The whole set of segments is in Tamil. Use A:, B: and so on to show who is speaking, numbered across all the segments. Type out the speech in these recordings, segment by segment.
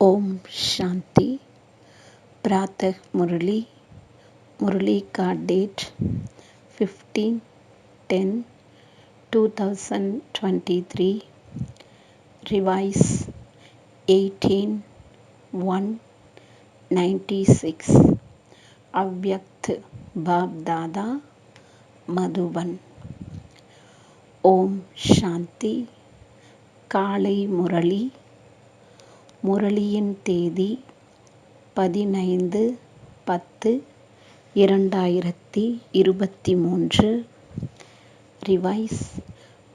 A: ओम शांति। प्रातः मुरली। मुरली का डेट 15/10/2023। रिवाइज 18/1/96। अव्यक्त बाप दादा मधुबन। ओम शांति। காலை முரளி. முரளியின் தேதி 15/10/2023. ரிவைஸ்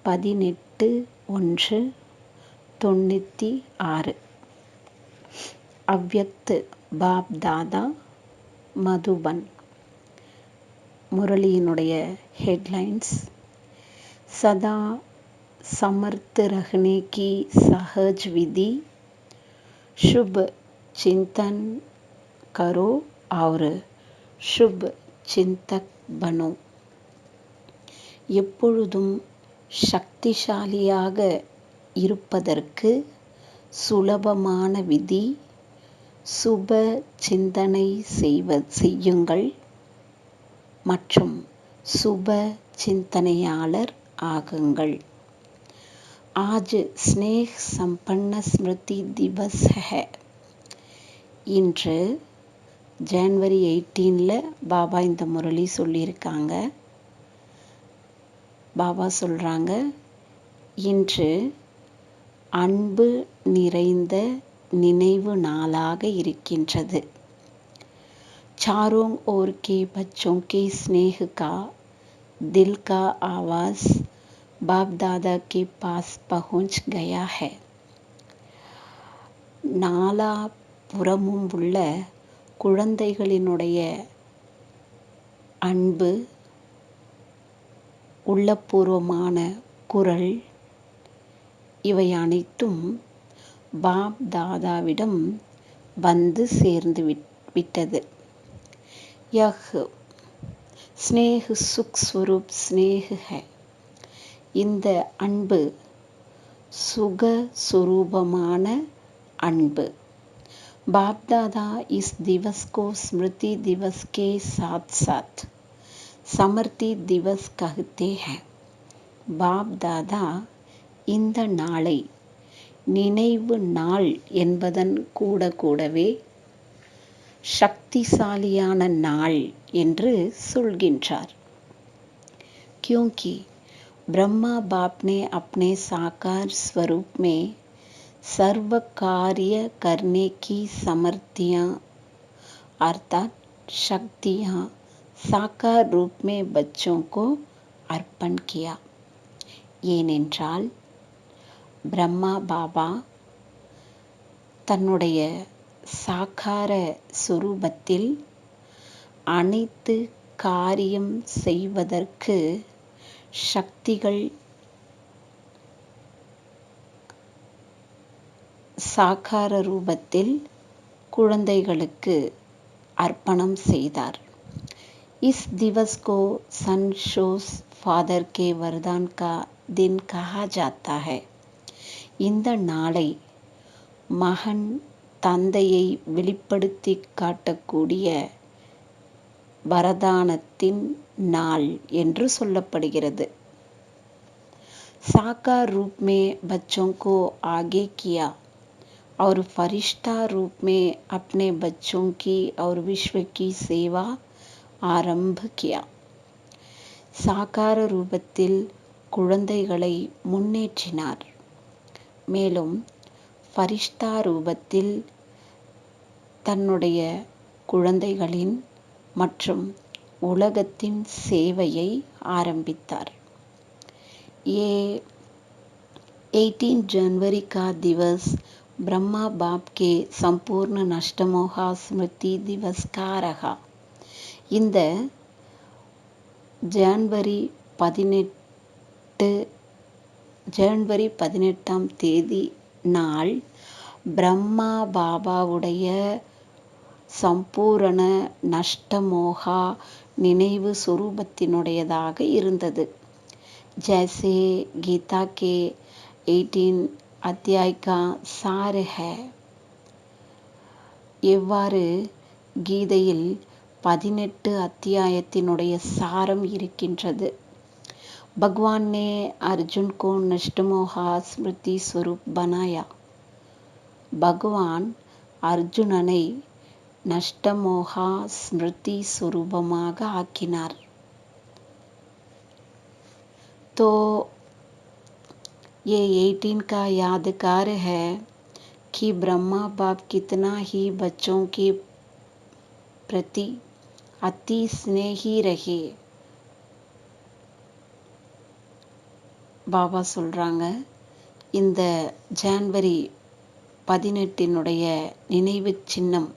A: 18/1/96. அவ்யக்த் பாப் தாதா மதுபன். முரளியினுடைய ஹெட்லைன்ஸ்: सदा समर्थ रहने की सहज विधि, शुभ चिंतन करो और शुभ चिंतक बनो. எப்பொழுதும் சக்திசாலியாக இருப்பதற்கு சுலபமான விதி, சுப சிந்தனை செய்யுங்கள் மற்றும் சுப சிந்தனையாளர் ஆகுங்கள். आज स्नेह संपन्न स्मृति दिवस है. இன்று ஜனவரி 18 பாபா இந்த முரளி சொல்லியிருக்காங்க. பாபா சொல்றாங்க, இன்று அன்பு நிறைந்த நினைவு நாளாக இருக்கின்றது. चारों ओर के बच्चों के स्नेह का दिल का आवाज बाप दादा के पास पहुंच गया है. நாலா புறமும் உள்ள குழந்தைகளினுடைய அன்பு, உள்ளபூர்வமான குரல், இவை அனைத்தும் பாப் தாதாவிடம் வந்து சேர்ந்து விட்டது. यह स्नेह सुख स्वरूप स्नेह है. இந்த அன்பு சுக சுரூபமான அன்பு. बाप दादा इस दिवस को स्मृति दिवस के साथ साथ समर्ति दिवस कहते हैं. பாப் தாதா இந்த நாளை நினைவு நாள் என்பதன் கூடவே சக்திசாலியான நாள் என்று சொல்கின்றார். क्योंकि ब्रह्मा बाप ने अपने साकार स्वरूप में सर्व कार्य करने की समर्थियाँ अर्थात शक्तियाँ साकार रूप में बच्चों को अर्पण किया. ஏனென்றால் பிரம்மா பாபா தன்னுடைய சாக்கார சுரூபத்தில் அனைத்து காரியம் செய்வதற்கு சக்திகள் சாக்கார ரூபத்தில் குழந்தைகளுக்கு அர்ப்பணம் செய்தார். इस दिवस को सन शोस फादर के वरदान का दिन कहा जाता है. இந்த நாளை மகன் தந்தையை வெளிப்படுத்தி காட்டக்கூடிய வரதானத்தின் நாள் என்று சொல்லப்படுகிறது. साकार रूप में बच्चों को आगे किया और फरिश्ता रूप में अपने बच्चों की और विश्व की सेवा आरंभ किया. साकार ரூபத்தில் குழந்தைகளை முன்னேற்றினார். மேலும் ஃபரிஷ்தா ரூபத்தில் தன்னுடைய குழந்தைகளின் மற்றும் உலகத்தின் சேவையை ஆரம்பித்தார். ये 18 जनवरी का दिवस ब्रह्मा बाप के संपूर्ण नष्टमोहा स्मृति दिवस का रहा. இந்த ஜனவரி 18ஆம் தேதி நாள் பிரம்மா பாபாவுடைய சம்பூரண நஷ்டமோகா நினைவு சுரூபத்தினுடையதாக இருந்தது. जैसे गीता के 18 अध्याय का सार है. எவ்வாறு கீதையில் 18 அத்தியாயத்தினுடைய சாரம் இருக்கின்றது. भगवान ने अर्जुन को नष्टमोहा स्मृति स्वरूप बनाया. பகவான் அர்ஜுனனை நஷ்டமோகா ஸ்மிருதி சுரூபமாக ஆக்கினார். तो ये 18 का यादगार है कि ब्रह्मा बाप कितना ही बच्चों के प्रति अति स्नेही रहे. பாபா சொல்கிறாங்க, இந்த ஜான்வரி 18 நினைவு சின்னம்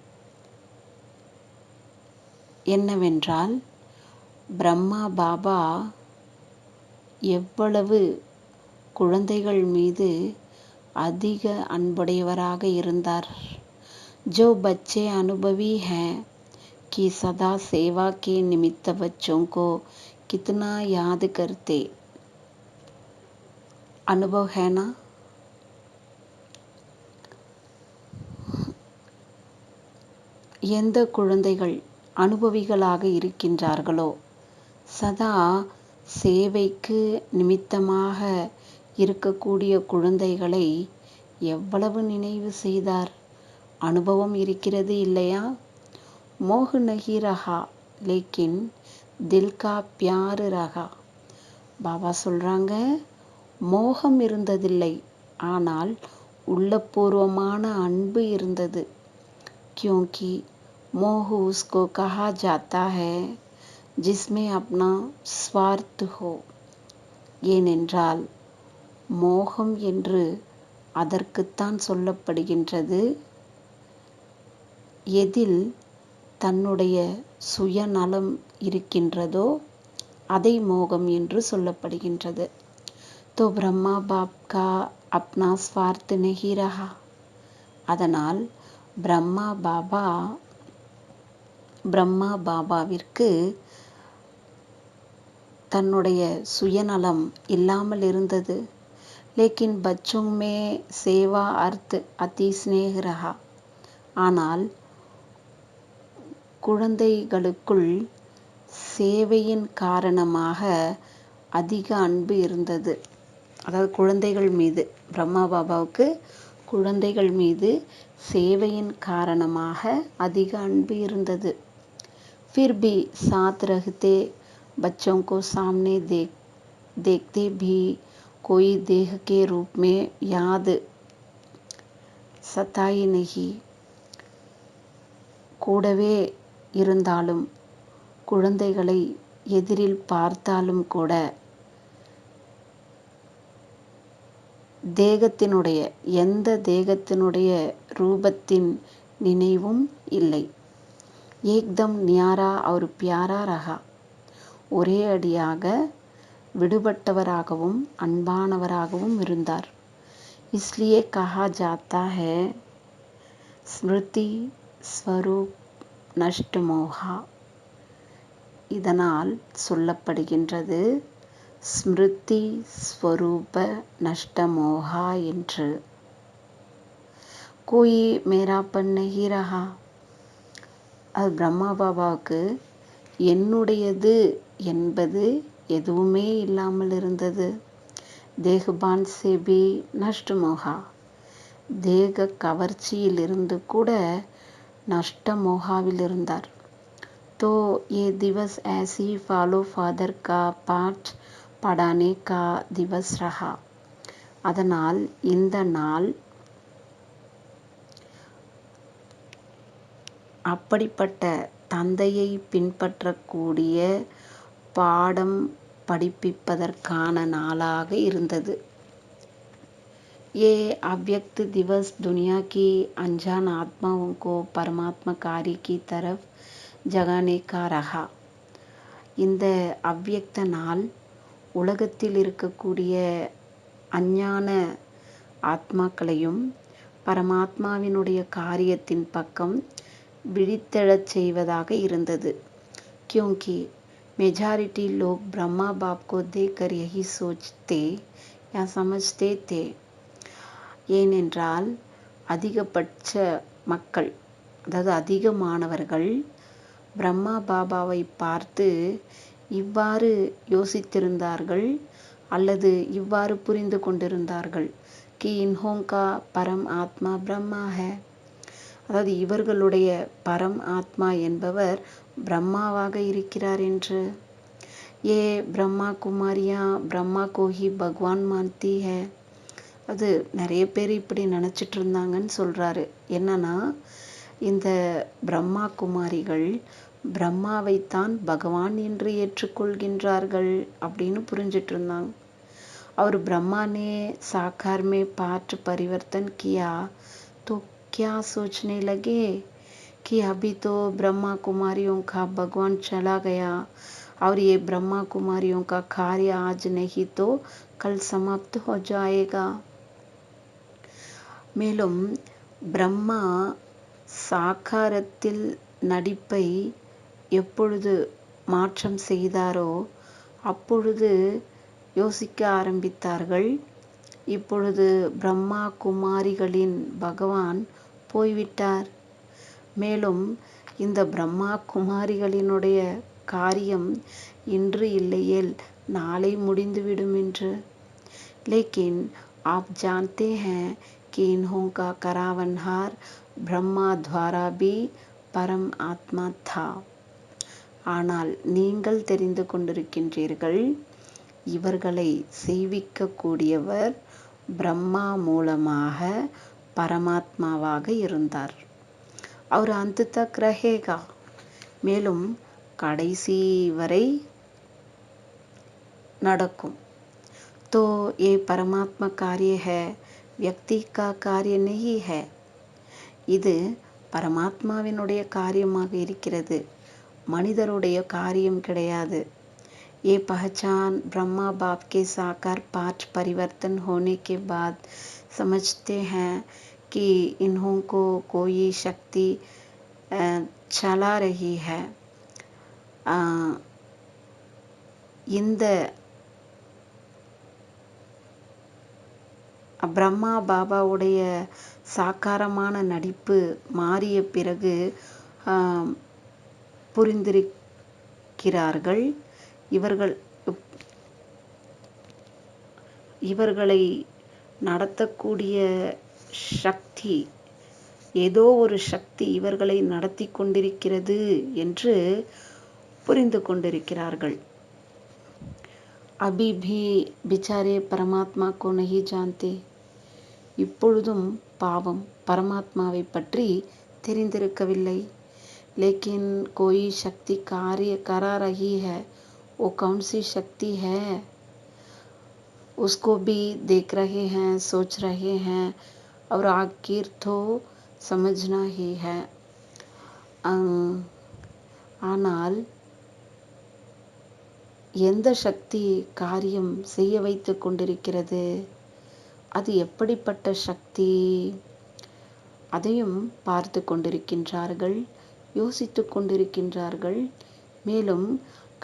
A: என்னவென்றால், பிரம்மா பாபா எவ்வளவு குழந்தைகள் மீது அதிக அன்புடையவராக இருந்தார். जो बच्चे अनुभवी हैं कि सदा सेवा के निमित्त बच्चों को कितना याद करते. अनुभव है ना. எந்த குழந்தைகள் அனுபவிகளாக இருக்கின்றார்களோ, சதா சேவைக்கு நிமித்தமாக இருக்கக்கூடிய குழந்தைகளை எவ்வளவு நினைவு செய்தார். அனுபவம் இருக்கிறது இல்லையா. மோஹ் நஹி ரஹா லேக்கின் தில் கா பியார் ரஹா. பாபா சொல்கிறாங்க, மோகம் இருந்ததில்லை, ஆனால் உள்ளபூர்வமான அன்பு இருந்தது. क्योंकि मोह उसको कहा जाता है जिसमें अपना स्वार्थ हो. ஏனென்றால் மோகம் என்று அதற்குத்தான் சொல்லப்படுகின்றது எதில் தன்னுடைய சுயநலம் இருக்கின்றதோ அதை மோகம் என்று சொல்லப்படுகின்றது. तो ब्रह्मा बाप का अपना स्वार्थ नहीं रहा. அதனால் பிரம்மா பாபாவிற்கு தன்னுடைய சுயநலம் இல்லாமல் இருந்தது. லேக்கின் பச்சோं में सेवा अर्थ अति स्नेह रहा. ஆனால் குழந்தைகளுக்குள் சேவையின் காரணமாக அதிக அன்பு இருந்தது. அதாவது குழந்தைகள் மீது, பிரம்மா பாபாவுக்கு குழந்தைகள் மீது சேவையின் காரணமாக அதிக அன்பு இருந்தது. फिर भी साथ रहते बच्चों को सामने देखते भी कोई देह के रूप में याद सताई नहीं. கூடவே இருந்தாலும், குழந்தைகளை எதிரில் பார்த்தாலும் கூட எந்த தேகத்தினுடைய ரூபத்தின் நினைவும் இல்லை. ஏக்தம் நியாரா और प्यारा रहा. ஒரே அடியாக விடுபட்டவராகவும் அன்பானவராகவும் இருந்தார். इसलिए कहा जाता है ஸ்மிருதி ஸ்வரூப் நஷ்டமோகா. இதனால் சொல்லப்படுகின்றது ஸ்மிருதி ஸ்வரூப நஷ்டமோகா என்று. கோயி மேராப்பன் நஹி ரஹா. அது பிரம்மா பாபாவுக்கு என்னுடையது என்பது எதுவுமே இல்லாமல் இருந்தது. தேகபான் சேபி நஷ்டமோகா. தேக கவர்ச்சியிலிருந்து கூட நஷ்டமோகாவில் இருந்தார். तो ये दिवस ऐसी फॉलो फादर का पाठ पढ़ाने का दिवस रहा. அதனால் இந்த நாள் அப்படிப்பட்ட தந்தையை பின்பற்றக்கூடிய பாடம் படிப்பிப்பதற்கான நாளாக இருந்தது. ये अव्यक्त दिवस दुनिया की अनजान आत्माओं को परमात्मा कार्य की तरफ जगाने का रहा. இந்த அவ்யக்த நாள் உலகத்தில் இருக்கக்கூடிய அஞ்ஞான ஆத்மாக்களையும் பரமாத்மாவினுடைய காரியத்தின் பக்கம் விழித்தெழச் செய்வதாக இருந்தது. क्योंकि मेजॉरिटी लोग ब्रह्मा बाप को देखकर यही सोचते या समझते थे. ஏனென்றால் அதிகபட்ச மக்கள் அதாவது அதிகமானவர்கள் பிரம்மா பாபாவை பார்த்து இவ்வாறு யோசித்திருந்தார்கள் அல்லது இவ்வாறு புரிந்து கொண்டிருந்தார்கள். கி இன்ஹோங்கா பரம் ஆத்மா பிரம்மா ஹே, அதாவது இவர்களுடைய பரம் ஆத்மா என்பவர் பிரம்மாவாக இருக்கிறார் என்று. ஏ பிரம்மா குமாரியா பிரம்மா கோஹி பகவான் மான்தி ஹே, அது நிறைய பேர் இப்படி நினச்சிட்டு இருந்தாங்கன்னு சொல்கிறாரு. என்னன்னா, இந்த பிரம்மா குமாரிகள் பிரம்மாவைத்தான் பகவான் என்று ஏற்றுக்கொள்கின்றார்கள் அப்படின்னு புரிஞ்சிட்டு இருந்தாங்க. और ब्रह्मा ने साकार में पाठ परिवर्तन किया तो क्या सोचने लगे कि अभी तो ब्रह्मा कुमारियों का भगवान चला गया और ये ब्रह्मा कुमारियों का कार्य आज नहीं तो कल समाप्त हो जाएगा. மேலும் பிரம்மா சாக்காரத்தில் நடிப்பை எப்பொழுது மாற்றம் செய்தாரோ அப்பொழுது யோசிக்க ஆரம்பித்தார்கள். இப்பொழுது பிரம்மா குமாரிகளின் பகவான் போய்விட்டார். மேலும் இந்த பிரம்மா குமாரிகளினுடைய காரியம் இன்று இல்லையேல் நாளை முடிந்துவிடும் என்று. लेकिन आप जानते हैं कि इन्हों का करावनहार ब्रह्मा द्वारा भी பரம் ஆத்மா தா. ஆனால் நீங்கள் தெரிந்து கொண்டிருக்கின்றீர்கள், இவர்களை செய்விக்கக்கூடியவர் பிரம்மா மூலமாக பரமாத்மாவாக இருந்தார். அவர் அந்த தக் ரஹேகா, மேலும் கடைசி வரை நடக்கும். तो ये परमात्मा कार्य है, व्यक्ति का कार्य नहीं है. இது பரமாத்மாவினுடைய காரியமாக இருக்கிறது, மனிதருடைய காரியம் கிடையாது. ये पहचान ब्रह्मा बाप के साकार पाठ परिवर्तन होने के बाद समझते हैं कि इन्हों को कोई शक्ति चला रही है. இந்த பிரம்மா பாபாவுடைய சாக்காரமான நடிப்பு மாறிய பிறகு புரிந்திருக்கிறார்கள். இவர்களை நடத்தக்கூடிய சக்தி, ஏதோ ஒரு சக்தி இவர்களை நடத்தி கொண்டிருக்கிறது என்று புரிந்து கொண்டிருக்கிறார்கள். अभी भी बिचारे परमात्मा को नहीं जानते. இப்பொழுதும் பாவம் பரமாத்மாவை பற்றி தெரிந்திருக்கவில்லை. लेकिन कोई शक्ति कार्य करा रही है, वो कौन सी शक्ति है उसको भी देख रहे हैं, सोच रहे हैं और आखिर तो समझना ही है. ஆனால் எந்த சக்தி காரியம் செய்ய வைத்து கொண்டிருக்கிறது, அது எப்படிப்பட்ட சக்தி, அதையும் பார்த்து கொண்டிருக்கின்றார்கள், யோசித்து கொண்டிருக்கின்றார்கள். மேலும்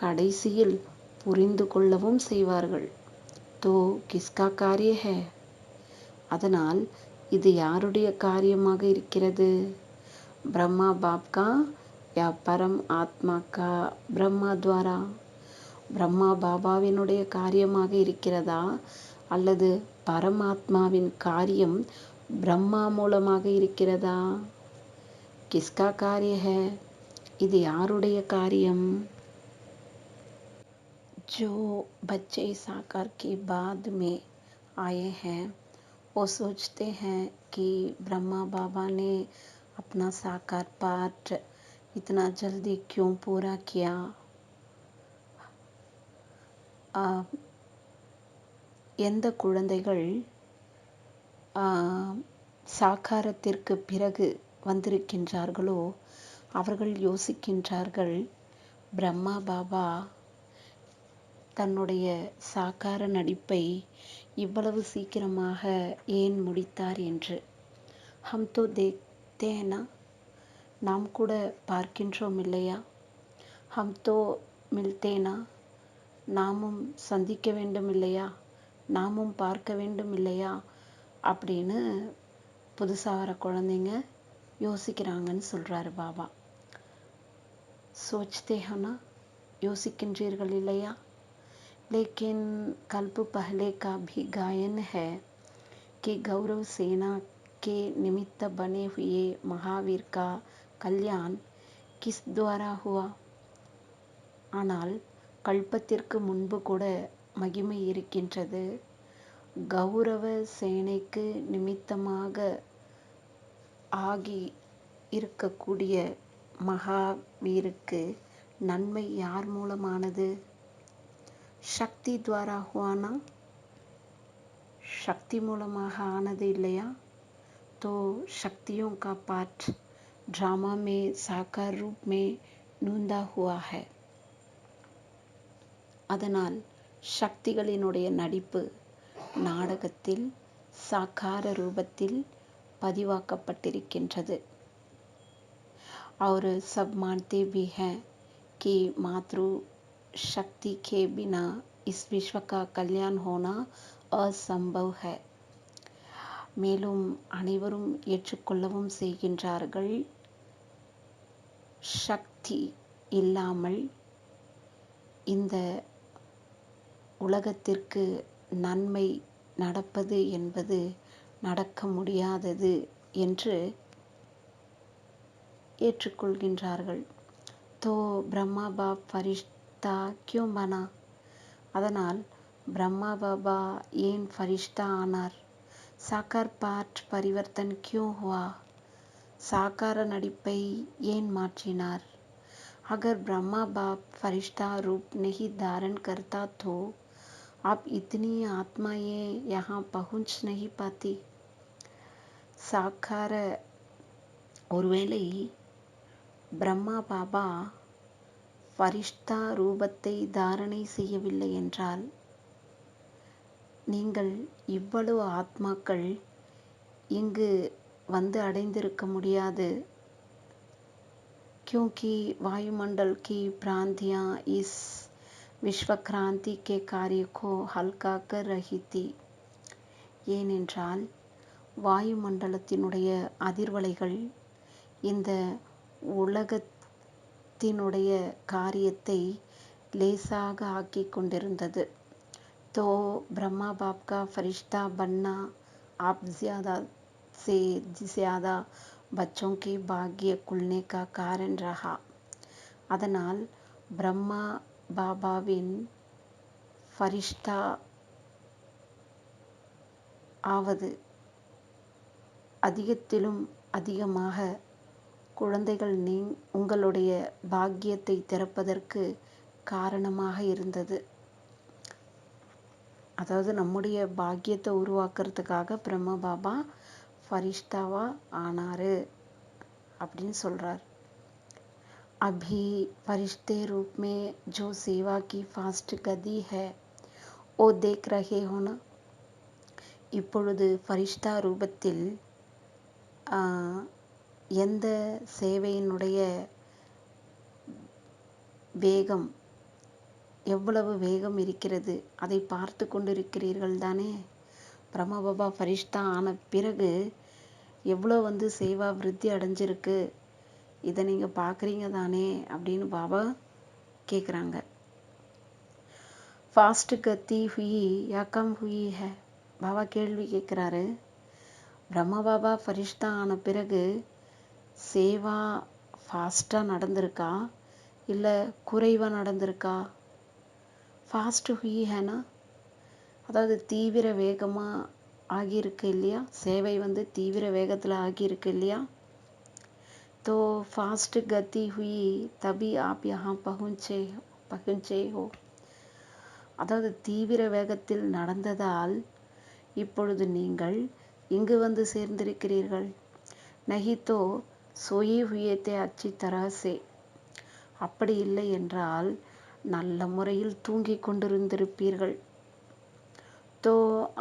A: கடைசியில் புரிந்து கொள்ளவும் செய்வார்கள். தோ கிஸ்கா காரிய ஹே, அதனால் இது யாருடைய காரியமாக இருக்கிறது? பிரம்மா பாப் கா யா பரம் ஆத்மா கா பிரம்மா துவாரா, பிரம்மா பாபாவினுடைய காரியமாக இருக்கிறதா அல்லது பரமாத்மாவின் காரியம் பிரம்மா மூலமாக இருக்கிறதா? கிஸ்கா காரிய ஹே, இது யாருடைய காரியம்? जो बच्चे साकार के बाद में आए हैं वो सोचते हैं कि ब्रह्मा बाबा ने अपना साकार पाठ इतना जल्दी क्यों पूरा किया. எந்த குழந்தைகள் சாக்காரத்திற்கு பிறகு வந்திருக்கின்றார்களோ அவர்கள் யோசிக்கின்றார்கள், பிரம்மா பாபா தன்னுடைய சாக்கார நடிப்பை இவ்வளவு சீக்கிரமாக ஏன் முடித்தார் என்று. ஹம் தோ தேக்தே ஹை, நாம் கூட பார்க்கின்றோம் இல்லையா? ஹம் தோ மில்தே நா, நாமும் சந்திக்க வேண்டும் இல்லையா, நாமும் பார்க்க வேண்டும் இல்லையா அப்படின்னு புதுசாக வர குழந்தைங்க யோசிக்கிறாங்கன்னு சொல்கிறாரு பாபா. सोचते हो ना, யோசிக்கின்றீர்கள் இல்லையா? लेकिन कल्प पहले का भी गायन है कि गौरव सेना के निमित्त बने हुए महावीर का कल्याण किस द्वारा हुआ? ஆனால் கல்பத்திற்கு முன்பு கூட மகிமை இருக்கின்றது. கௌரவ சேனைக்கு நிமித்தமாக ஆகி இருக்கக்கூடிய மகாவீருக்கு நன்மை யார் மூலமானது? சக்தி துவாரா हुआ, சக்தி மூலமாக ஆனது இல்லையா? तो शक्तियों का पाठ ड्रामा में साकार रूप में नूंदा हुआ है. அதனால் சக்திகளினுடைய நடிப்பு நாடகத்தில் சாக்கார ரூபத்தில் பதிவாக்கப்பட்டிருக்கின்றது. और सब मानते भी हैं कि मातृ शक्ति के बिना इस विश्व का कल्याण होना असंभव है. மேலும் அனைவரும் ஏற்றுக்கொள்ளவும் செய்கின்றார்கள், சக்தி இல்லாமல் இந்த உலகத்திற்கு நன்மை நடப்பது என்பது நடக்க முடியாதது என்று ஏற்றுக்கொள்கின்றார்கள். तो ब्रह्मा बाप फरिश्ता क्यों बना? அதனால் பிரம்மா பாபா ஏன் ஃபரிஷ்தா ஆனார்? சாக்கார் பாட் பரிவர்த்தன் क्यों हुआ? சாக்கார நடிப்பை ஏன் மாற்றினார்? अगर ब्रह्मा बाप फरिश्ता रूप नहीं धारण करता तो अब इतनी आत्माएं यहाँ पहुँच नहीं पाती. சாக்கார ஒருவேளை பிரம்மா பாபா ஃபரிஷ்தா ரூபத்தை தாரணை செய்யவில்லை என்றால் நீங்கள் இவ்வளவு ஆத்மாக்கள் இங்கு வந்து அடைந்திருக்க முடியாது. क्योंकि वायुमंडल की भ्रांतियां इस विश्व क्रांति के कार्य को हल्का कर रही थी. ஏனென்றால் வாயுமண்டலத்தினுடைய அதிர்வலைகள் இந்த உலகத்தினுடைய காரியத்தை லேசாக ஆக்கி கொண்டிருந்தது. तो ब्रह्मा बाप का फरिश्ता बनना आप ज़्यादा से ज़्यादा बच्चों के भाग्य खुलने का कारण रहा. அதனால் பிரம்மா பாபாவின் ஃபரிஷ்தா ஆவது அதிகத்திலும் அதிகமாக குழந்தைகள் உங்களுடைய பாக்கியத்தை திறப்பதற்கு காரணமாக இருந்தது. அதாவது நம்முடைய பாக்கியத்தை உருவாக்குறதுக்காக பிரம்மா பாபா ஃபரிஷ்தாவா ஆனாரு அப்படின்னு சொல்றார். अभी फरिश्ते रूप में जो सेवा की फास्ट गति है वो देख रहे हो ना. இப்பொழுது ஃபரிஷ்தா ரூபத்தில் எந்த சேவையினுடைய வேகம் எவ்வளவு வேகம் இருக்கிறது அதை பார்த்து கொண்டிருக்கிறீர்கள் தானே. பிரம்மா பாபா ஃபரிஷ்தா ஆன பிறகு எவ்வளோ சேவா விருத்தி அடைஞ்சிருக்கு, இதை நீங்கள் பார்க்குறீங்க தானே அப்படின்னு பாபா கேட்குறாங்க. ஃபாஸ்ட் கத்தி ஹுயி யா கம் ஹுயி ஹே? பாபா கேள்வி கேட்குறாரு. பிரம்மா பாபா ஃபரிஷ்தா ஆன பிறகு சேவா ஃபாஸ்ட்டாக நடந்திருக்கா இல்லை குறைவாக நடந்திருக்கா? ஃபாஸ்ட் ஹுயி ஹேனா, அதாவது தீவிர வேகமாக ஆகியிருக்கு இல்லையா, சேவை தீவிர வேகத்தில் ஆகியிருக்கு இல்லையா. तो फास्ट गति हुई तभी आप यहाँ पहुँचे हो. அதாவது தீவிர வேகத்தில் நடந்ததால் இப்பொழுது நீங்கள் இங்கு சேர்ந்திருக்கிறீர்கள். नहीं तो सोए हुए थे अच्छी तरह से. அப்படி இல்லை என்றால் நல்ல முறையில் தூங்கிக் கொண்டிருந்திருப்பீர்கள். तो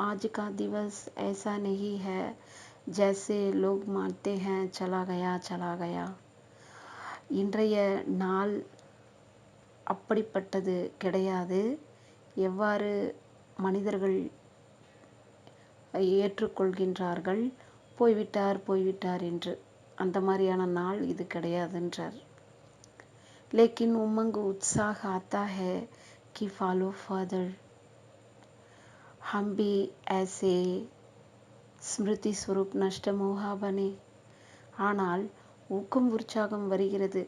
A: आज का दिवस ऐसा नहीं है जैसे लोग मानते हैं चला गया. இன்றைய நாள் அப்படிப்பட்டது கிடையாது, எவ்வாறு மனிதர்கள் ஏற்றுக்கொள்கின்றார்கள் போய்விட்டார் என்று. அந்த மாதிரியான நாள் இது கிடையாதுன்றார். लेकिन उमंग उत्साह आता है कि फॉलो फर्दर, हम भी ऐसे ஸ்மிருதி ஸ்வரூப் நஷ்ட மோகா பனே. ஆனால் ஊக்கம் உற்சாகம் வருகிறது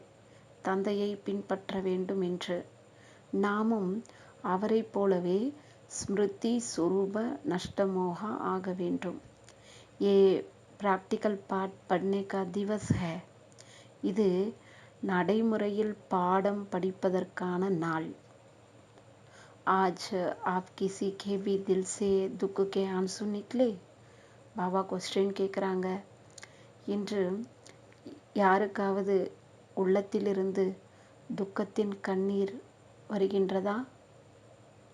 A: தந்தையை பின்பற்ற வேண்டும் என்று. நாமும் அவரை போலவே ஸ்மிருதி ஸ்வரூப நஷ்டமோகா ஆக வேண்டும். ஏ பிராக்டிக்கல் பாட் பட்னே கா திவஸ் ஹை. இது நடைமுறையில் பாடம் படிப்பதற்கான நாள். आज आप किसी के भी दिल से दुख के आंसू निकले. பாபா கொஸ்டின் கேட்குறாங்க, இன்று யாருக்காவது உள்ளத்திலிருந்து துக்கத்தின் கண்ணீர் வருகின்றதா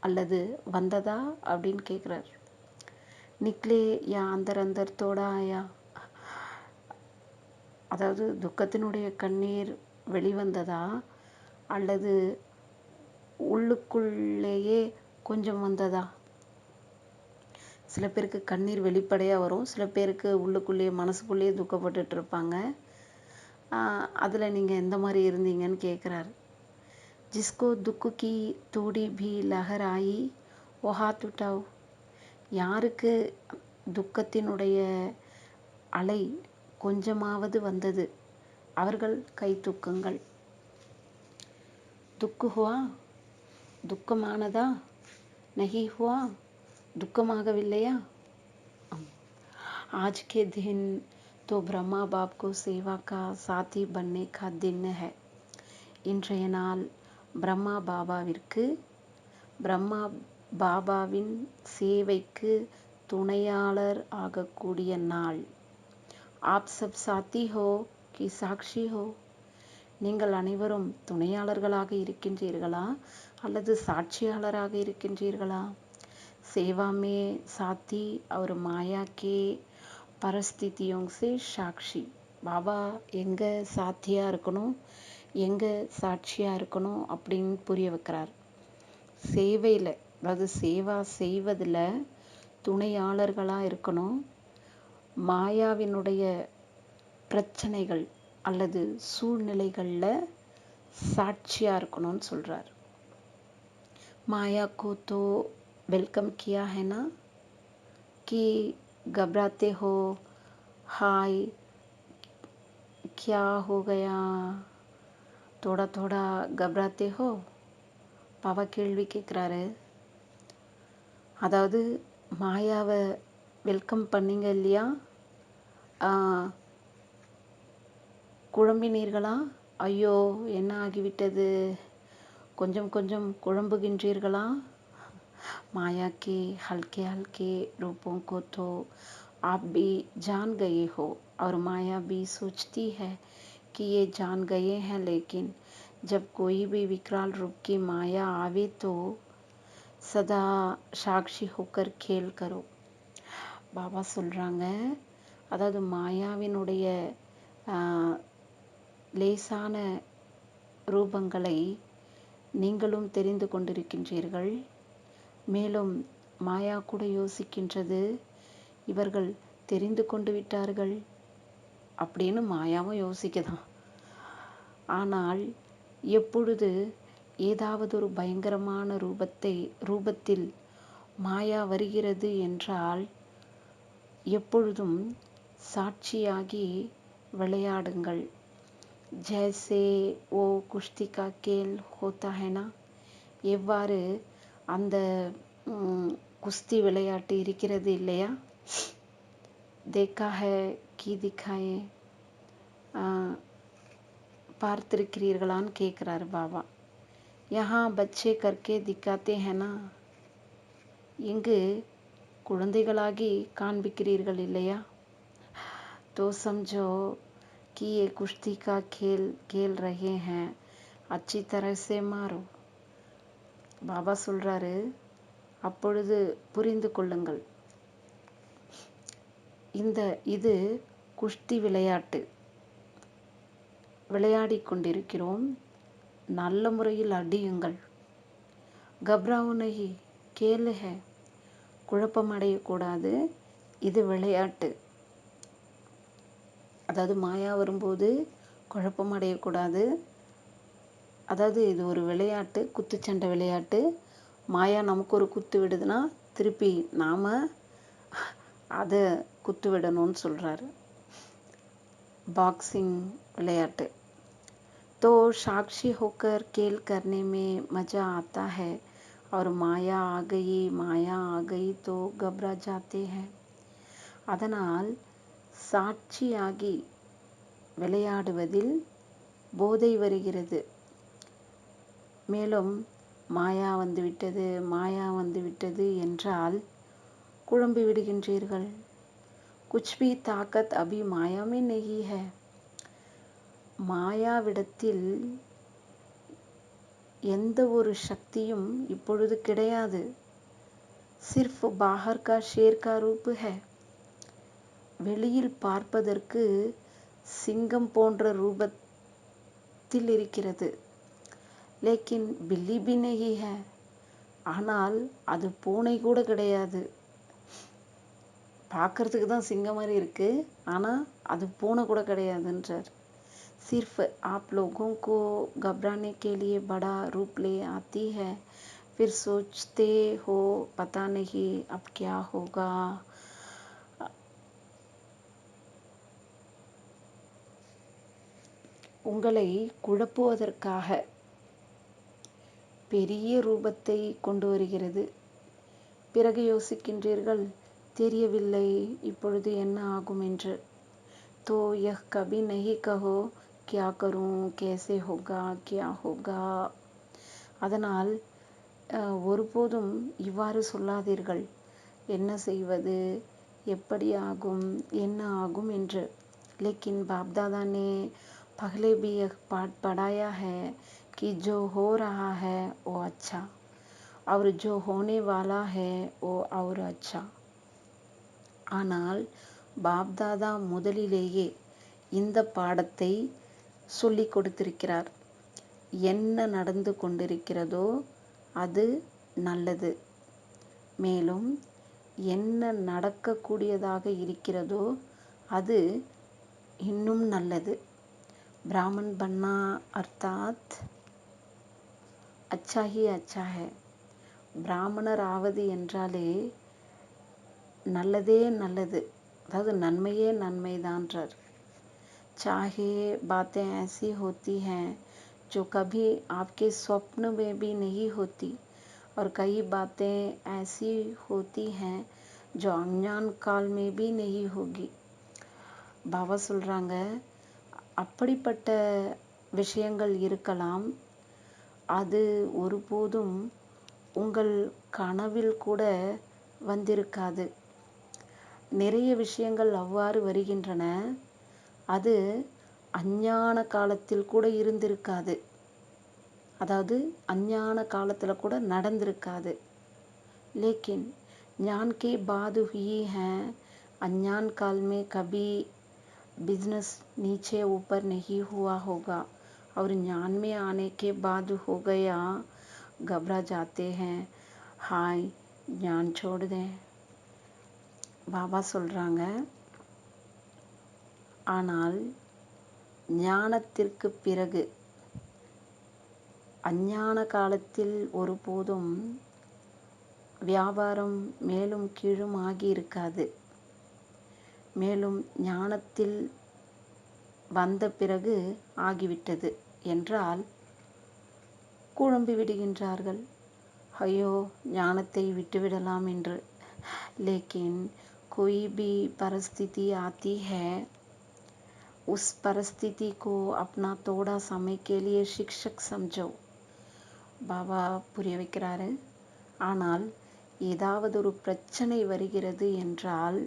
A: அல்லது வந்ததா அப்படின்னு கேட்குறார். நிக்லே யா அந்தர் அந்தர் தோடா ஆயா. அதாவது துக்கத்தினுடைய கண்ணீர் வெளிவந்ததா அல்லது உள்ளுக்குள்ளேயே கொஞ்சம் வந்ததா? சில பேருக்கு கண்ணீர் வெளிப்படையாக வரும், சில பேருக்கு உள்ளுக்குள்ளேயே மனசுக்குள்ளேயே துக்கப்பட்டுட்டு இருப்பாங்க. அதில் நீங்கள் எந்த மாதிரி இருந்தீங்கன்னு கேட்குறாரு. ஜிஸ்கோ துக்கு கி தூடி பி லஹர் ஆயி ஓ ஹாத் உட்டாவ். யாருக்கு துக்கத்தினுடைய அலை கொஞ்சமாவது வந்தது அவர்கள் கை தூக்குங்கள். துக்கு ஹுவா, துக்கமானதா? நஹி ஹுவா, துக்கமாகவில்லையா? आज के दिन तो ब्रह्मा बाप को सेवा का साथी बनने का दिन है. இன்றைய நாள் பிரம்மா பாபாவிற்கு, பிரம்மா பாபாவின் சேவைக்கு துணையாளர் ஆகக்கூடிய நாள். ஆப் சப் சாத்தி ஹோ கி சாக்ஷி ஹோ. நீங்கள் அனைவரும் துணையாளர்களாக இருக்கின்றீர்களா அல்லது சாட்சியாளராக இருக்கின்றீர்களா? सेवा में साथी और माया के परिस्थितियों से साक्षी. பாபா எங்கே சாத்தியாக இருக்கணும், எங்கே சாட்சியாக இருக்கணும் அப்படின்னு புரிய வைக்கிறார். சேவையில், அதாவது சேவா செய்வதில் துணையாளர்களாக இருக்கணும். மாயாவினுடைய பிரச்சனைகள் அல்லது சூழ்நிலைகளில் சாட்சியாக இருக்கணும்னு சொல்கிறார். மாயா को तो वेलकम किया है ना कि घबराते हो, हाय क्या हो गया, थोड़ा थोड़ा घबराते हो. பாபா கேள்வி கேட்குறாரு. அதாவது மாயாவை வெல்கம் பண்ணீங்க இல்லையா, குழம்பினீர்களா? ஐயோ என்ன ஆகிவிட்டது, கொஞ்சம் கொஞ்சம் குழம்புகின்றீர்களா? माया के हल्के हल्के रूपों को तो आप भी जान गए हो और माया भी सोचती है कि ये जान गए हैं, लेकिन जब कोई भी विकराल रूप की माया आवे तो सदा साक्षी होकर खेल करो. பாபா சொல்கிறாங்க, அதாவது மாயாவினுடைய லேசான ரூபங்களை நீங்களும் தெரிந்து கொண்டிருக்கின்றீர்கள். மேலும் மாயா கூட யோசிக்கின்றது, இவர்கள் தெரிந்து கொண்டு விட்டார்கள் அப்படின்னு மாயாவும் யோசிக்கதான். ஆனால் எப்பொழுது ஏதாவது ஒரு பயங்கரமான ரூபத்தில் மாயா வருகிறது என்றால் எப்பொழுதும் சாட்சியாகி விளையாடுங்கள். ஜெய்சே ஓ குஷ்தி கா கேல் ஹோத்தா ஹைனா. எவ்வாறு அந்த குஸ்தி விளையாட்டு இருக்கிறது இல்லையா? தேக்கா ஹை கி திக்காயே. பார்த்திருக்கிறீர்களான்னு கேட்குறாரு பாபா. யஹா பச்சே கர்க்கே திக்காத்தே ஹேனா. இங்கு குழந்தைகளாகி காண்பிக்கிறீர்கள் இல்லையா? तो समझो कि ये कुश्ती का खेल खेल रहे हैं, अच्छी तरह से मारो. பாபா சொல்கிறாரு, அப்பொழுது புரிந்து கொள்ளுங்கள், இது குஷ்தி விளையாட்டு விளையாடி கொண்டிருக்கிறோம், நல்ல முறையில் அடியுங்கள். கப்ராவு நஹி கேல் ஹை. குழப்பம் அடையக்கூடாது, இது விளையாட்டு. அதாவது மாயா வரும்போது குழப்பம் அடையக்கூடாது. அதாவது இது ஒரு விளையாட்டு, குத்துச்சண்டை விளையாட்டு. மாயா நமக்கு ஒரு குத்து விடுதுன்னா திருப்பி நாம் அதை குத்து விடணும்னு சொல்கிறாரு. பாக்ஸிங் விளையாட்டு. तो साक्षी होकर खेल करने में मज़ा आता है और माया आ गई तो घबरा जाते हैं. அதனால் சாட்சியாகி விளையாடுவதில் போதை வருகிறது. மேலும் மாயா வந்துவிட்டது என்றால் குழம்பி விடுகின்றீர்கள். कुछ भी ताकत अभी माया में नहीं है. மாயாவிடத்தில் எந்த ஒரு சக்தியும் இப்பொழுது கிடையாது. சிர்ஃப் பாஹர் கா ஷேர் கா ரூப் ஹை. வெளியில் பார்ப்பதற்கு சிங்கம் போன்ற ரூபத்தில் இருக்கிறது. லேக்கின் பில்லி பி நஹி ஹை. ஆனால் அது பூனை கூட கிடையாது. பார்க்கறதுக்கு தான் சிங்கம் மாதிரி இருக்கு, ஆனால் அது பூனை கூட கிடையாதுன்றார். सिर्फ आप लोगों को घबराने के लिए बड़ा रूप ले आती है. फिर सोचते हो पता नहीं अब क्या होगा. உங்களை குழப்புவதற்காக பெரிய ரூபத்தை கொண்டு வருகிறது. பிறகு யோசிக்கின்றீர்கள், தெரியவில்லை இப்பொழுது என்ன ஆகும் என்று. तो यह कभी नहीं कहो क्या करूं कैसे होगा क्या होगा. அதனால் ஒருபோதும் இவ்வாறு சொல்லாதீர்கள், என்ன செய்வது, எப்படி ஆகும், என்ன ஆகும் என்று. लेकिन बाप दादा ने पहले भी यह पाठ पढ़ाया है कि जो हो रहा है वो अच्छा और जो होने वाला है वो और अच्छा. ஆனால் பாப்தாதா முதலிலேயே இந்த பாடத்தை சொல்லிக் கொடுத்திருக்கிறார். என்ன நடந்து கொண்டிருக்கிறதோ அது நல்லது. மேலும் என்ன நடக்கக்கூடியதாக இருக்கிறதோ அது இன்னும் நல்லது. பிராமன் பன்னா அர்த்தாத் அச்சா ஹி அச்சா ஹை. பிராமணர் ஆவது என்றாலே நல்லதே நல்லது, அதாவது நன்மையே நன்மைதான்றார். चाहे बातें ऐसी होती हैं जो कभी आपके स्वप्न में भी नहीं होती और कई बातें ऐसी होती हैं जो अज्ञान काल में भी नहीं होगी. பாபா சொல்கிறாங்க, அப்படிப்பட்ட விஷயங்கள் இருக்கலாம், அது ஒருபோதும் உங்கள் கனவில் கூட வந்திருக்காது. நிறைய விஷயங்கள் அவ்வாறு வருகின்றன, அது அஞ்ஞான காலத்தில் கூட இருந்திருக்காது, அதாவது அஞ்ஞான காலத்தில் கூட நடந்திருக்காது. लेकिन ज्ञान के बाद हुई हैं. अज्ञान काल में कभी बिजनेस नीचे ऊपर नहीं हुआ होगा और ज्ञान में आने के बाद हो गया, घबरा जाते हैं. हाय ज्ञान छोड़ दें. பாபா சொல்கிறாங்க, ஆனால் ஞானத்திற்கு பிறகு அஞ்ஞான காலத்தில் ஒருபோதும் வியாபாரம் மேலும் கீழும் ஆகியிருக்காது. மேலும் ஞானத்தில் வந்த பிறகு ஆகிவிட்டது என்றால் குழம்பி விடுகின்றார்கள். ஐயோ ஞானத்தை விட்டுவிடலாம் என்று. லேக்கின் कोई भी परिस्थिति आती है, उस परिस्थिति को अपना थोड़ा समय के लिए शिक्षक समझो. பாபா புரிய வைக்கிறாரு. ஆனால் ஏதாவது ஒரு பிரச்சனை வருகிறது என்றால்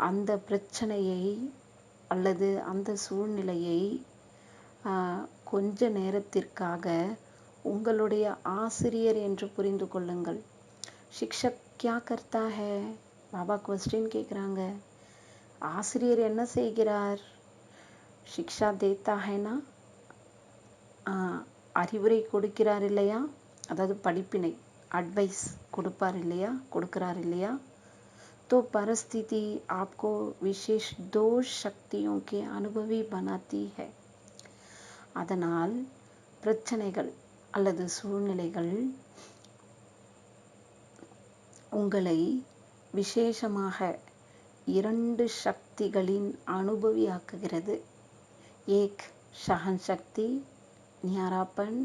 A: அந்த பிரச்சனையை அல்லது அந்த சூழ்நிலையை கொஞ்ச நேரத்திற்காக உங்களுடைய ஆசிரியர் என்று புரிந்து கொள்ளுங்கள். शिक्षक क्या करता है? பாபா क्वेश्चन கேட்குறாங்க, ஆசிரியர் என்ன செய்கிறார்? शिक्षा देता है ना, அறிவுரை கொடுக்கிறார் இல்லையா, அதாவது படிப்பினை அட்வைஸ் கொடுப்பார் இல்லையா, கொடுக்கிறார் இல்லையா. तो परिस्थिति आपको विशेष 2 शक्तियों के अनुभवी बनाती है. அதனால் பிரச்சனைகள் அல்லது சூழ்நிலைகள் உங்களை விசேஷமாக 2 சக்திகளின் அனுபவியாக்குகிறது. ஏக் ஷஹன் சக்தி, ஞாராப்பன்,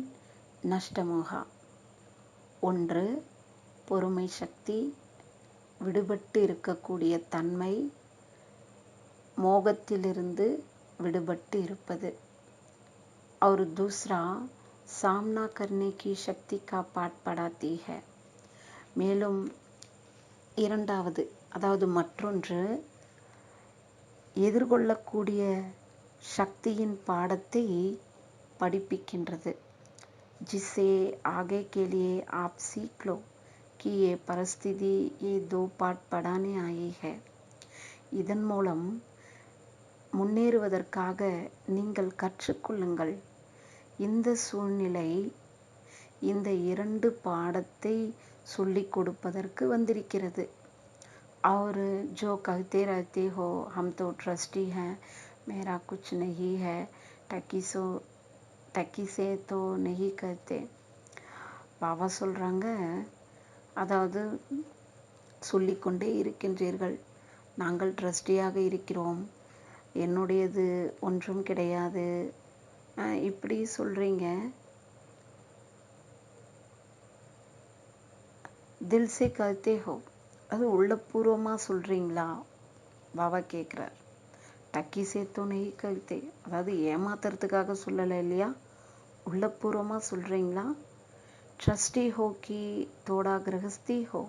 A: நஷ்டமோகா. ஒன்று பொறுமை சக்தி, விடுபட்டு இருக்கக்கூடிய தன்மை, மோகத்திலிருந்து விடுபட்டு இருப்பது. और दूसरा सामना करने की शक्ति का पाठ पढ़ाती है. மேலும் இரண்டாவது அதாவது மற்றொன்று எதிர்கொள்ளக்கூடிய சக்தியின் பாடத்தை படிப்பிக்கின்றது. जिससे आगे के लिए आप सीख लो कि ये परिस्थिति ये 2 पाठ पढ़ाने आई है. இதன் மூலம் முன்னேறுவதற்காக நீங்கள் கற்றுக்கொள்ளுங்கள். இந்த சூழ்நிலை இந்த 2 பாடத்தை சொல்லிக் கொடுப்பதற்கு வந்திருக்கிறது. और जो कहते रहते हो हम तो ट्रस्टी हैं, मेरा कुछ नहीं है, टकी से तो नहीं कहते. பாபா சொல்கிறாங்க, அதாவது சொல்லிக்கொண்டே இருக்கின்றீர்கள், நாங்கள் ட்ரஸ்டியாக இருக்கிறோம், என்னுடையது ஒன்றும் கிடையாது, இப்படி சொல்கிறீங்க. தில் சே கஹ்தே ஹோ, அது உள்ளபூர்வமாக சொல்கிறீங்களா? பாபா கேட்குறார். டக்கி சேத்தோ நெய் கஹ்தே, அதாவது ஏமாத்துறதுக்காக சொல்லலை இல்லையா, உள்ளபூர்வமாக சொல்கிறீங்களா? ட்ரஸ்டி ஹோ கி தோடா கிரகஸ்தி ஹோ,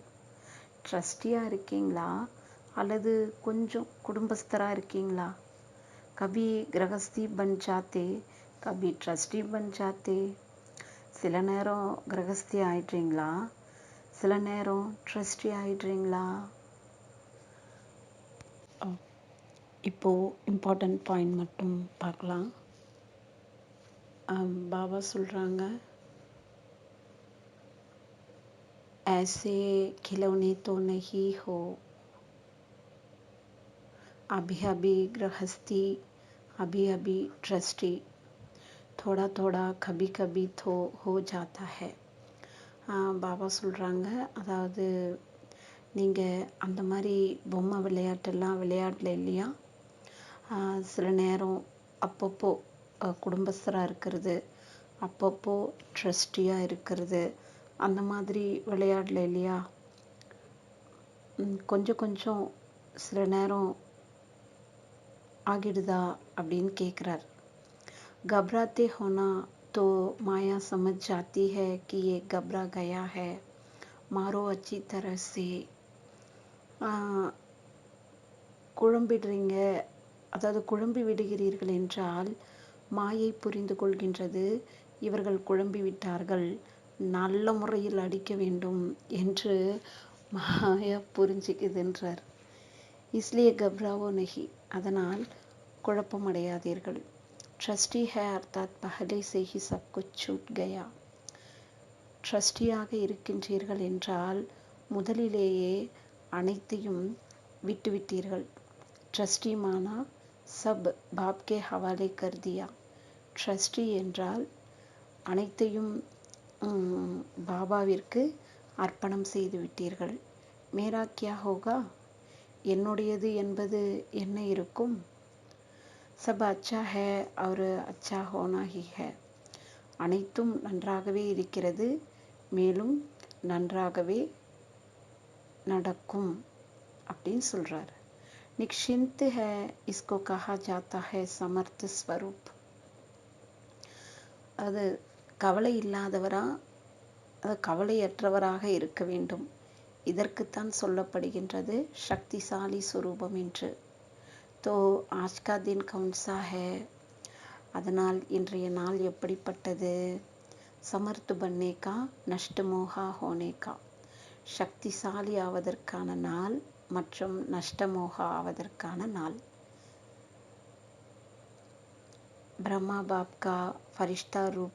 A: ட்ரஸ்டியாக இருக்கீங்களா அல்லது கொஞ்சம் குடும்பஸ்தராக இருக்கீங்களா? कभी गृहस्थी बन जाते, कभी ट्रस्टी बन जाते. சில நேரம் கிரகஸ்தி ஆயிடுறீங்களா, சில நேரம் ட்ரஸ்டி ஆயிடுறீங்களா? இப்போது இம்பார்ட்டண்ட் பாயிண்ட் மட்டும் பார்க்கலாம். பாபா சொல்கிறாங்க, ऐसे खिलौने तो नहीं हो, अभी अभी गृहस्थी, अभी अभी ट्रस्टी, थोड़ा थोड़ा कभी कभी तो हो जाता है. பாபா சொல்கிறாங்க, அதாவது நீங்கள் அந்த மாதிரி பொம்மை விளையாட்டெல்லாம் விளையாடல இல்லையா, சில நேரம் அப்பப்போ குடும்பஸ்தராக இருக்கிறது, அப்பப்போ ட்ரஸ்டியாக இருக்கிறது, அந்த மாதிரி விளையாடல இல்லையா, கொஞ்சம் கொஞ்சம் சில நேரம் ஆகிடுதா அப்படின்னு கேட்குறார். घबराते होना तो माया समझ जाती है कि ये घबरा गया है, मारो अच्छी तरह से. குழம்பிடுறீங்க, அதாவது குழம்பி விடுகிறீர்கள் என்றால் மாயை புரிந்து கொள்கின்றது, இவர்கள் குழம்பி விட்டார்கள், நல்ல முறையில் அடிக்க வேண்டும் என்று மாயா புரிஞ்சுக்குதுன்றார். इसलिए घबराओ नहीं, அதனால் குழப்பமடையாதீர்கள். ट्रस्टी है अर्थात पहले से ही सब कुछ छूट गया. ட்ரஸ்டியாக இருக்கின்றீர்கள் என்றால் முதலிலேயே அனைத்தையும் விட்டுவிட்டீர்கள். ட்ரஸ்டி மானா சப் பாப்கே ஹவாலே கர் தியா. ட்ரஸ்டி என்றால் அனைத்தையும் பாபாவிற்கு அர்ப்பணம் செய்து விட்டீர்கள். மேரா கியா ஹோகா, என்னுடையது என்பது என்ன இருக்கும்? சப் அச்சா ஹே और अच्छा होना ही है, அனைத்தும் நன்றாகவே இருக்கிறது, மேலும் நன்றாகவே நடக்கும் அப்படின்னு சொல்கிறார். நிக்ஷிந்த் ஹே இஸ்கோ கஹா ஜாத்தா ஹே சமர்த் ஸ்வரூப். அது கவலை இல்லாதவரா, அது கவலையற்றவராக இருக்க வேண்டும், இதற்குத்தான் சொல்லப்படுகின்றது சக்திசாலி சுரூபம் என்று. तो आज का दिन कौन सा है, அதனால் இன்றைய நாள் எப்படிப்பட்டது? சமர்த் பன்ने का, நஷ்ட மோகா होने का, சக்திசாலி ஆவதற்கான நாள் மற்றும் நஷ்டமோகா ஆவதற்கான நாள். ब्रह्मा बाप का फरिश्ता रूप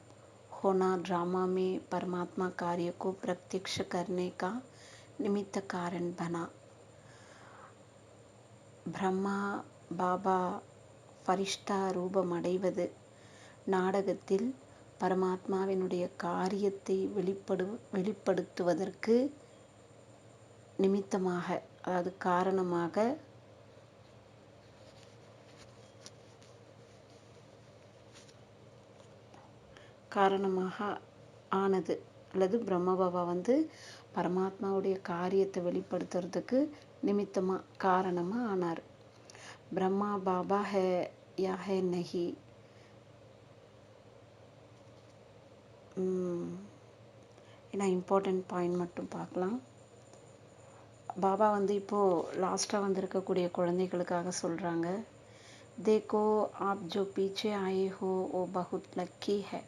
A: होना ड्रामा में परमात्मा कार्य को प्रत्यक्ष करने का निमित्त कारण बना. பிரம்மா பாபா ஃபரிஷ்டா ரூபமடைவது நாடகத்தில் பரமாத்மாவினுடைய காரியத்தை வெளிப்படுத்துவதற்கு நிமித்தமாக, அதாவது காரணமாக ஆனது. அல்லது பிரம்மபாபா பரமாத்மாவுடைய காரியத்தை வெளிப்படுத்துறதுக்கு காரணமாக ஆனார். பிரம்மா பாபா ஹே யா ஹே நஹி. ஏன்னா இம்பார்ட்டண்ட் பாயிண்ட் மட்டும் பார்க்கலாம். பாபா இப்போது லாஸ்ட்டாக வந்திருக்கக்கூடிய குழந்தைகளுக்காக சொல்கிறாங்க, देखो आप जो पीछे आए हो वो बहुत लकी है.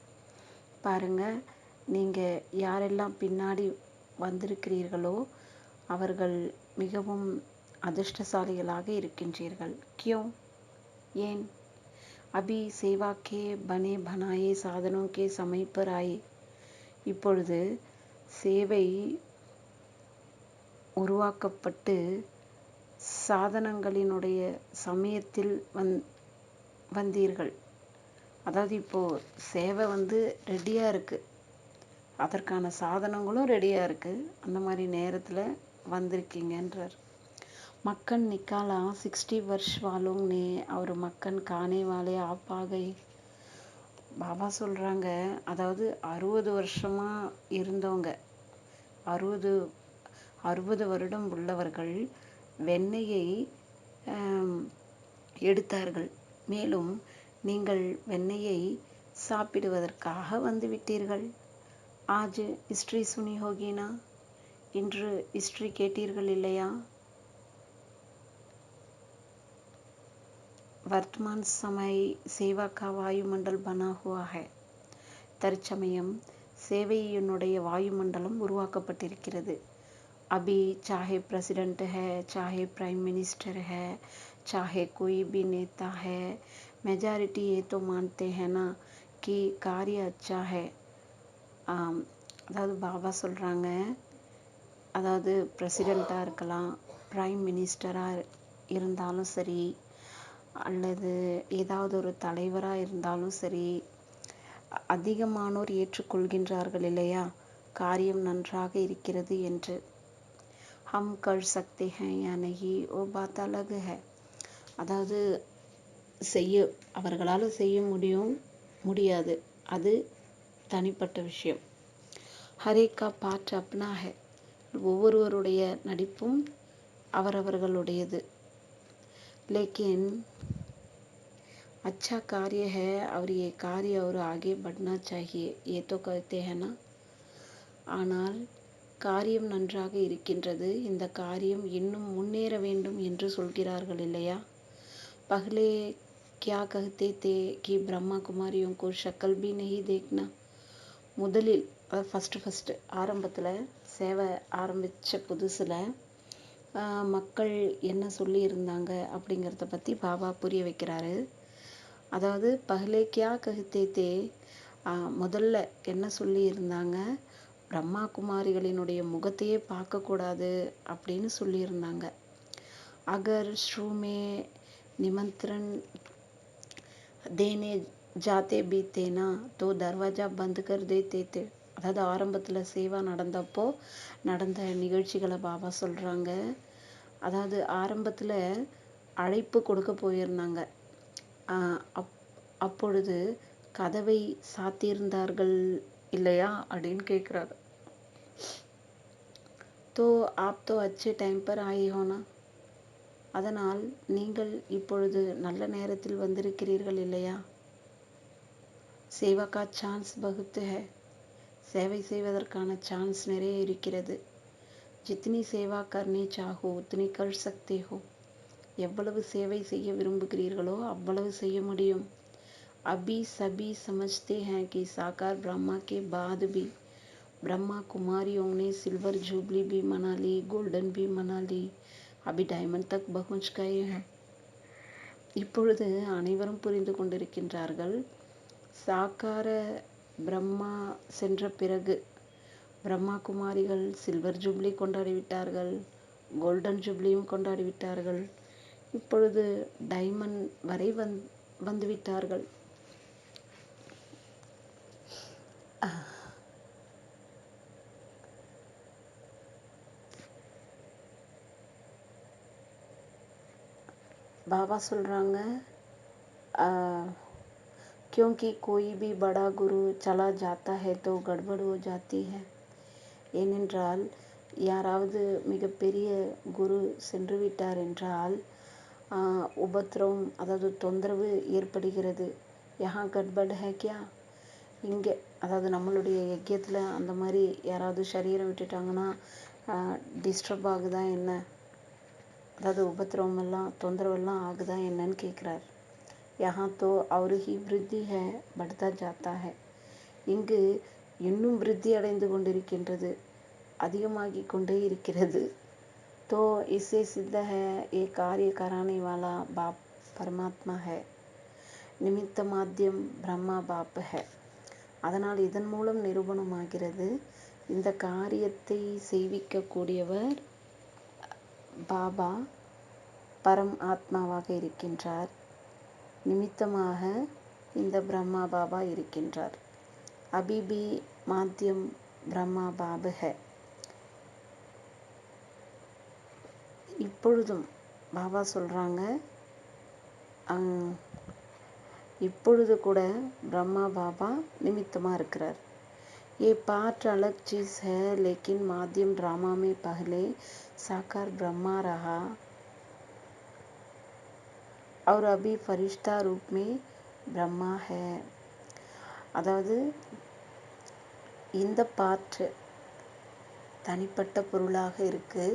A: பாருங்கள், நீங்கள் யாரெல்லாம் பின்னாடி வந்திருக்கிறீர்களோ அவர்கள் மிகவும் அதிர்ஷ்டசாலிகளாக இருக்கின்றீர்கள். क्यों? ஏன்? अभी सेवा के बने बनाए साधनों के समय पर आए. இப்பொழுது சேவை உருவாக்கப்பட்டு சாதனங்களினுடைய சமயத்தில் வந்தீர்கள். அதாவது இப்போது சேவை ரெடியாக இருக்குது, அதற்கான சாதனங்களும் ரெடியாக இருக்குது, அந்த மாதிரி நேரத்தில் வந்திருக்கீங்கன்றார். மக்கன் நிக்காலா 60 वर्ष वालों ने और மக்கன் கானே வாலே आप आ गए. பாபா சொல்கிறாங்க, அதாவது 60 வருஷமாக இருந்தவங்க, 60 வருடம் உள்ளவர்கள் வெண்ணெயை எடுத்தார்கள். மேலும் நீங்கள் வெண்ணெயை சாப்பிடுவதற்காக வந்துவிட்டீர்கள். ஆஜ் ஹிஸ்ட்ரி சுனி ஹோகினா. இன்று ஹிஸ்ட்ரி கேட்டீர்கள் இல்லையா? वर्तमान समय सेवा का वायुमंडल बना हुआ है. தற்சமயம் சேவையினுடைய வாயுமண்டலம் உருவாக்கப்பட்டிருக்கிறது. अभी चाहे प्रेसिडेंट है, चाहे प्राइम मिनिस्टर है, चाहे कोई भी नेता है, मेजॉरिटी ये तो मानते हैं ना कि कार्य अच्छा है. அதாவது பாபா சொல்கிறாங்க, அதாவது பிரசிடெண்ட்டாக இருக்கலாம், பிரைம் மினிஸ்டராக இருந்தாலும் சரி, அல்லது ஏதாவது ஒரு தலைவராக இருந்தாலும் சரி, அதிகமானோர் ஏற்றுக்கொள்கின்றார்கள் இல்லையா காரியம் நன்றாக இருக்கிறது என்று. ஹம் கர் சக்தே ஹை யா நஹி ஓ பாத் அலக் ஹை. அதாவது அவர்களால் செய்ய முடியாது, அது தனிப்பட்ட விஷயம். ஹரே கா பாட் அப்னா ஹை. ஒவ்வொருவருடைய நடிப்பும் அவரவர்களுடையது. லேக்கின் अच्छा कार्य है और ये कार्य और आगे बढ़ना चाहिए, ये तो कहते हैं ना. ஆனால் காரியம் நன்றாக இருக்கின்றது, இந்த காரியம் இன்னும் முன்னேற வேண்டும் என்று சொல்கிறார்கள் இல்லையா. பஹ்லே क्या कहते थे कि ब्रह्मा कुमारियों को शक्ल भी नहीं देखना. முதலில் ஃபஸ்ட்டு ஆரம்பத்தில் சேவை ஆரம்பித்த புதுசில் மக்கள் என்ன சொல்லி இருந்தாங்க அப்படிங்கிறத பற்றி பாபா புரிய வைக்கிறாரு. அதாவது பஹ்லே கியா கஹ்தே தே, முதல்ல என்ன சொல்லி இருந்தாங்க, பிரம்மா குமாரிகளினுடைய முகத்தையே பார்க்கக்கூடாது அப்படின்னு சொல்லியிருந்தாங்க. அகர் ஸ்ரூமே நிமந்திரன் தேனே ஜாத்தே பி தேனா தோ தர்வாஜா பந்த் கர் தேத்தே தே. அதாவது ஆரம்பத்தில் சேவா நடந்த நிகழ்ச்சிகளை பாபா சொல்கிறாங்க. அதாவது ஆரம்பத்தில் அழைப்பு கொடுக்க போயிருந்தாங்க, அப்பொழுது கதவை சாத்தியிருந்தார்கள் இல்லையா அப்படின்னு கேட்குறாரு. தோ ஆப் தோ அச்சே டைம் பர் ஆயி ஹோனா. அதனால் நீங்கள் இப்பொழுது நல்ல நேரத்தில் வந்திருக்கிறீர்கள் இல்லையா. சேவா கா சான்ஸ் பகுத்து ஹை. சேவை செய்வதற்கான சான்ஸ் நிறைய இருக்கிறது. ஜித்னி சேவா கர்னி சாஹோ உத்னி கர் சக்தே ஹோ. எவ்வளவு சேவை செய்ய விரும்புகிறீர்களோ அவ்வளவு செய்ய முடியும். अभी सभी समझते हैं कि साकार ब्रह्मा के बाद भी ब्रह्मा कुमारियों ने सिल्वर जुबली भी मना ली, गोल्डन भी मना ली, अभी डायमंड तक पहुंच गए हैं. இப்பொழுது அனைவரும் புரிந்து கொண்டிருக்கின்றார்கள், சாக்கார பிரம்மா சென்ற பிறகு பிரம்மா குமாரிகள் சில்வர் ஜூப்ளி கொண்டாடிவிட்டார்கள், கோல்டன் ஜூப்ளியும் கொண்டாடிவிட்டார்கள். இப்பொழுது டைமண்ட் வரை வந்துவிட்டார்கள். பாபா சொல்கிறாங்க, क्योंकि कोई भी बड़ा गुरु चला जाता है तो गड़बड़ हो जाती है. ஏனென்றால் யாராவது மிகப்பெரிய குரு சென்று விட்டார் என்றால் உபத்திரவம், அதாவது தொந்தரவு ஏற்படுகிறது. யஹா கட்பட் ஹே கியா, இங்கே அதாவது நம்மளுடைய யக்கியத்தில் அந்த மாதிரி யாராவது சரீரம் விட்டுட்டாங்கன்னா டிஸ்டர்ப் ஆகுதா என்ன, அதாவது உபத்திரவம் எல்லாம் தொந்தரவெல்லாம் ஆகுதா என்னன்னு கேட்குறார். யஹா தோ அவரு ஹி விருத்தி ஹே படுத்தா ஜாத்தா ஹே, இங்கு இன்னும் விருத்தி அடைந்து கொண்டிருக்கின்றது, அதிகமாகி கொண்டே இருக்கிறது. तो इससे सिद्ध है ये कार्य कराने वाला बाप परमात्मा है, நிமித்த மாத்தியம் பிரம்மா பாப் है. அதனால் இதன் மூலம் நிரூபணமாகிறது, இந்த காரியத்தை செய்விக்கக்கூடியவர் பாபா பரம் ஆத்மாவாக இருக்கின்றார், நிமித்தமாக இந்த பிரம்மா பாபா இருக்கின்றார். அபிபி மாத்தியம் பிரம்மா பாப் है. இப்பொழுதும் பாபா சொல்கிறாங்க, இப்பொழுது கூட பிரம்மா பாபா நிமித்தமாக இருக்கிறார். ये पार्ट अलग चीज़ है, लेकिन माध्यम ड्रामा में पहले साकार ब्रह्मा रहा और अभी फरिश्ता रूप में ब्रह्मा है. அதாவது இந்த பார்ட் தனிப்பட்ட பொருளாக இருக்கு,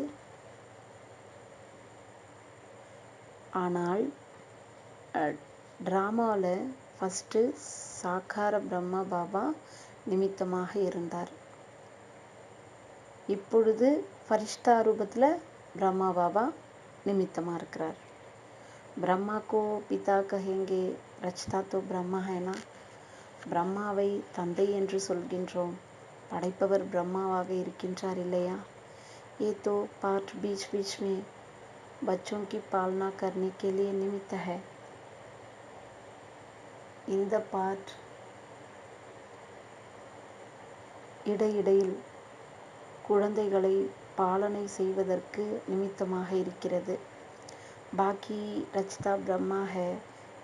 A: ஆனால் ட்ராமாவில் ஃபஸ்ட்டு சாக்கார பிரம்மா பாபா நிமித்தமாக இருந்தார். இப்பொழுது ஃபரிஷ்தா ரூபத்தில் பிரம்மா பாபா நிமித்தமாக இருக்கிறார். பிரம்மா கோ பிதா கஹேங்கே, ரச்தா தோ பிரம்மா ஹேனா, பிரம்மாவை தந்தை என்று சொல்கின்றோம், படைப்பவர் பிரம்மாவாக இருக்கின்றார் இல்லையா. ये तो पार्ट बीच बीच में बच्चों की पालना करने के लिए निमित्त है. இந்த பார்ட் இடையிடையில் குழந்தைகளை பாலனை செய்வதற்கு நிமித்தமாக இருக்கிறது. பாக்கி रचता ब्रह्मा है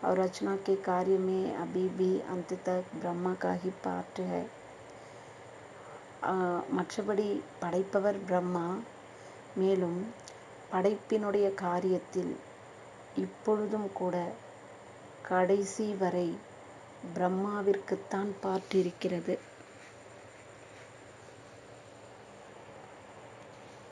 A: और रचना के कार्य में अभी भी अंत तक ब्रह्मा का ही पार्ट है. மற்றபடி படைப்பவர் பிரம்மா, மேலும் படைப்பினுடைய காரியத்தில் இப்பொழுதும் கூட கடைசி வரை பிரம்மாவிற்குத்தான் பார்ட் இருக்கிறது.